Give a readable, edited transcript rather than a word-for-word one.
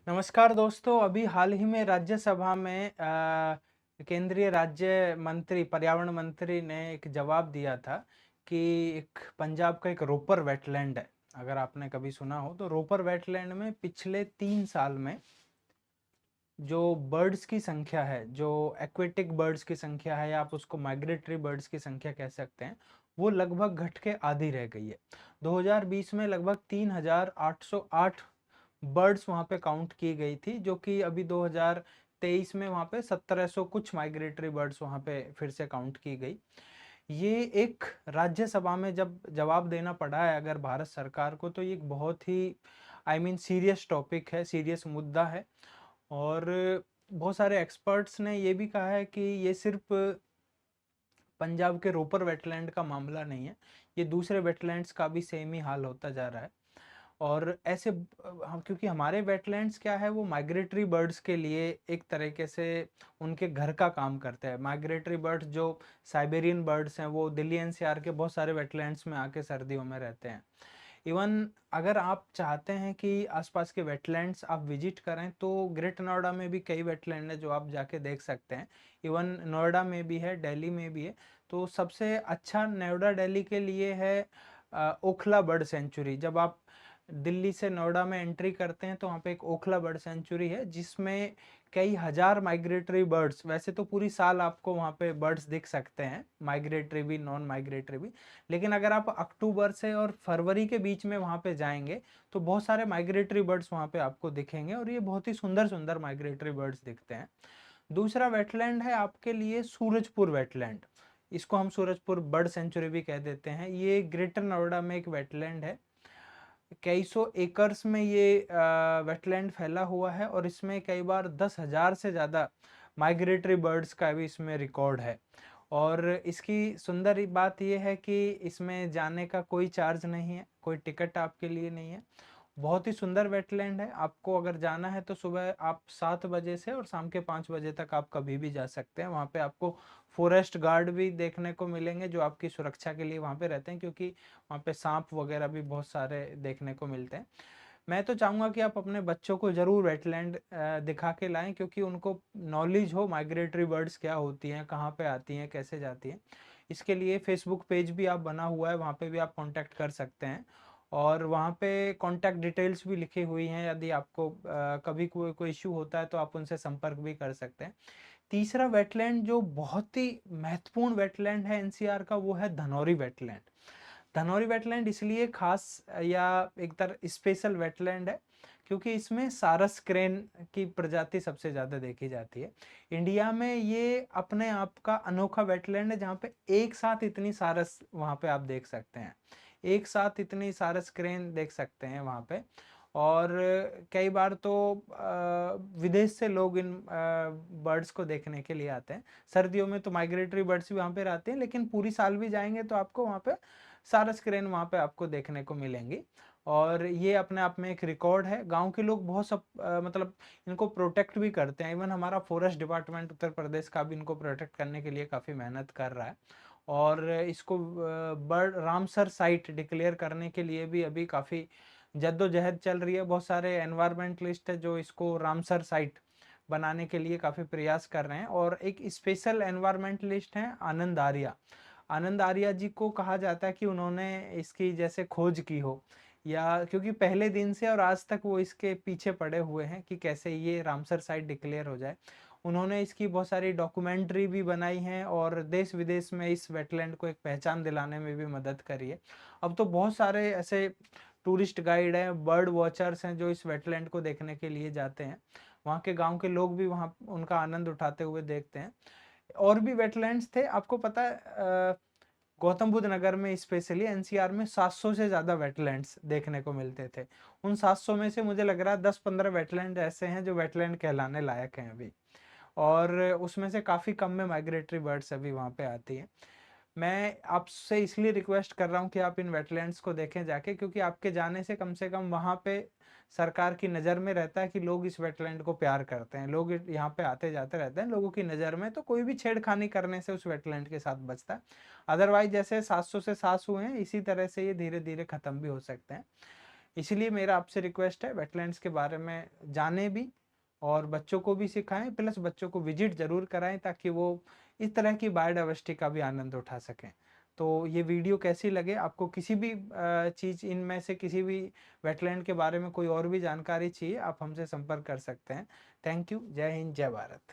नमस्कार दोस्तों, अभी हाल ही में राज्यसभा में केंद्रीय राज्य मंत्री पर्यावरण मंत्री ने एक जवाब दिया था कि एक पंजाब का एक रोपर वेटलैंड है। अगर आपने कभी सुना हो तो रोपर वेटलैंड में पिछले 3 साल में जो बर्ड्स की संख्या है, जो एक्वेटिक बर्ड्स की संख्या है या आप उसको माइग्रेटरी बर्ड्स की संख्या कह सकते हैं, वो लगभग घट के आधी रह गई है। 2020 में लगभग 3808 बर्ड्स वहाँ पे काउंट की गई थी, जो कि अभी 2023 में वहाँ पे 1700 कुछ माइग्रेटरी बर्ड्स वहाँ पे फिर से काउंट की गई। ये एक राज्यसभा में जब जवाब देना पड़ा है अगर भारत सरकार को, तो ये एक बहुत ही सीरियस टॉपिक है, सीरियस मुद्दा है। और बहुत सारे एक्सपर्ट्स ने ये भी कहा है कि ये सिर्फ पंजाब के रोपर वेटलैंड का मामला नहीं है, ये दूसरे वेटलैंड्स का भी सेम ही हाल होता जा रहा है। और ऐसे क्योंकि हमारे वेटलैंड्स क्या है, वो माइग्रेटरी बर्ड्स के लिए एक तरीके से उनके घर का काम करते हैं। माइग्रेटरी बर्ड्स जो साइबेरियन बर्ड्स हैं, वो दिल्ली एनसीआर के बहुत सारे वेटलैंड्स में आके सर्दियों में रहते हैं। इवन अगर आप चाहते हैं कि आसपास के वेटलैंड्स आप विजिट करें, तो ग्रेट नोएडा में भी कई वेटलैंड है जो आप जाके देख सकते हैं। इवन नोएडा में भी है, दिल्ली में भी है। तो सबसे अच्छा नोएडा दिल्ली के लिए है ओखला बर्ड सेंचुरी। जब आप दिल्ली से नोएडा में एंट्री करते हैं तो वहाँ पे एक ओखला बर्ड सेंचुरी है, जिसमें कई हजार माइग्रेटरी बर्ड्स, वैसे तो पूरी साल आपको वहाँ पे बर्ड्स दिख सकते हैं, माइग्रेटरी भी नॉन माइग्रेटरी भी। लेकिन अगर आप अक्टूबर से और फरवरी के बीच में वहाँ पे जाएंगे तो बहुत सारे माइग्रेटरी बर्ड्स वहाँ पे आपको दिखेंगे, और ये बहुत ही सुंदर सुंदर माइग्रेटरी बर्ड्स दिखते हैं। दूसरा वेटलैंड है आपके लिए सूरजपुर वेटलैंड। इसको हम सूरजपुर बर्ड सेंचुरी भी कह देते हैं। ये ग्रेटर नोएडा में एक वेटलैंड है। कई सौ एकर्स में ये वेटलैंड फैला हुआ है, और इसमें कई बार 10,000 से ज़्यादा माइग्रेटरी बर्ड्स का भी इसमें रिकॉर्ड है। और इसकी सुंदर बात यह है कि इसमें जाने का कोई चार्ज नहीं है, कोई टिकट आपके लिए नहीं है। बहुत ही सुंदर वेटलैंड है। आपको अगर जाना है तो सुबह आप 7 बजे से और शाम के 5 बजे तक आप कभी भी जा सकते हैं। वहाँ पे आपको फॉरेस्ट गार्ड भी देखने को मिलेंगे जो आपकी सुरक्षा के लिए वहाँ पे रहते हैं, क्योंकि वहाँ पे सांप वगैरह भी बहुत सारे देखने को मिलते हैं। मैं तो चाहूँगा कि आप अपने बच्चों को ज़रूर वेटलैंड दिखा के लाएं, क्योंकि उनको नॉलेज हो माइग्रेटरी बर्ड्स क्या होती हैं, कहाँ पे आती हैं, कैसे जाती हैं। इसके लिए फेसबुक पेज भी आप बना हुआ है, वहाँ पे भी आप कांटेक्ट कर सकते हैं, और वहाँ पे कांटेक्ट डिटेल्स भी लिखी हुई हैं। यदि आपको कभी कोई कोई इश्यू होता है तो आप उनसे संपर्क भी कर सकते हैं। तीसरा वेटलैंड जो बहुत ही महत्वपूर्ण वेटलैंड है एनसीआर का, वो है धनौरी वेटलैंड। धनौरी वेटलैंड इसलिए खास या एक तरह स्पेशल वेटलैंड है क्योंकि इसमें सारस क्रेन की प्रजाति सबसे ज़्यादा देखी जाती है। इंडिया में ये अपने आप का अनोखा वेटलैंड है, जहाँ पे एक साथ इतनी सारस वहाँ पे आप देख सकते हैं, एक साथ इतनी सारस क्रेन देख सकते हैं वहाँ पे। और कई बार तो विदेश से लोग इन बर्ड्स को देखने के लिए आते हैं। सर्दियों में तो माइग्रेटरी बर्ड्स भी वहाँ पे रहते हैं, लेकिन पूरी साल भी जाएंगे तो आपको वहाँ पे सारस क्रेन वहाँ पे आपको देखने को मिलेंगी। और ये अपने आप में एक रिकॉर्ड है। गांव के लोग बहुत सब मतलब इनको प्रोटेक्ट भी करते हैं। इवन हमारा फॉरेस्ट डिपार्टमेंट उत्तर प्रदेश का भी इनको प्रोटेक्ट करने के लिए काफ़ी मेहनत कर रहा है, और इसको बर्ड रामसर साइट डिक्लेयर करने के लिए भी अभी काफ़ी जद्दोजहद चल रही है। बहुत सारे एनवायरमेंटलिस्ट है जो इसको रामसर साइट बनाने के लिए काफ़ी प्रयास कर रहे हैं। और एक स्पेशल एनवायरमेंटलिस्ट हैं आनंद आर्या। आनंद आर्या जी को कहा जाता है कि उन्होंने इसकी जैसे खोज की हो, या क्योंकि पहले दिन से और आज तक वो इसके पीछे पड़े हुए हैं कि कैसे ये रामसर साइट डिक्लेयर हो जाए। उन्होंने इसकी बहुत सारी डॉक्यूमेंट्री भी बनाई है, और देश विदेश में इस वेटलैंड को एक पहचान दिलाने में भी मदद करी है। अब तो बहुत सारे ऐसे टूरिस्ट गाइड हैं, बर्ड वॉचर्स हैं जो इस वेटलैंड को देखने के लिए जाते हैं। वहाँ के गांव के लोग भी वहाँ उनका आनंद उठाते हुए देखते हैं। और भी वेटलैंड्स थे, आपको पता है गौतम बुद्ध नगर में स्पेशली एनसीआर में 700 से ज़्यादा वेटलैंड्स देखने को मिलते थे। उन 700 में से मुझे लग रहा है 10-15 वेटलैंड ऐसे हैं जो वेटलैंड कहलाने लायक हैं अभी, और उसमें से काफ़ी कम में माइग्रेटरी बर्ड्स अभी वहाँ पे आती हैं। मैं आपसे इसलिए रिक्वेस्ट कर रहा हूँ कि आप इन वेटलैंड्स को देखें जाके, क्योंकि आपके जाने से कम वहाँ पे सरकार की नज़र में रहता है कि लोग इस वेटलैंड को प्यार करते हैं, लोग यहाँ पे आते जाते रहते हैं, लोगों की नज़र में तो कोई भी छेड़खानी करने से उस वेटलैंड के साथ बचता है। अदरवाइज जैसे 700 से 700 हुए हैं, इसी तरह से ये धीरे धीरे ख़त्म भी हो सकते हैं। इसलिए मेरा आपसे रिक्वेस्ट है, वेटलैंड्स के बारे में जाने भी और बच्चों को भी सिखाएं, प्लस बच्चों को विजिट ज़रूर कराएं ताकि वो इस तरह की बायोडाइवर्सिटी का भी आनंद उठा सकें। तो ये वीडियो कैसी लगे, आपको किसी भी चीज़ इनमें से किसी भी वेटलैंड के बारे में कोई और भी जानकारी चाहिए, आप हमसे संपर्क कर सकते हैं। Thank you. जय हिंद, जय भारत।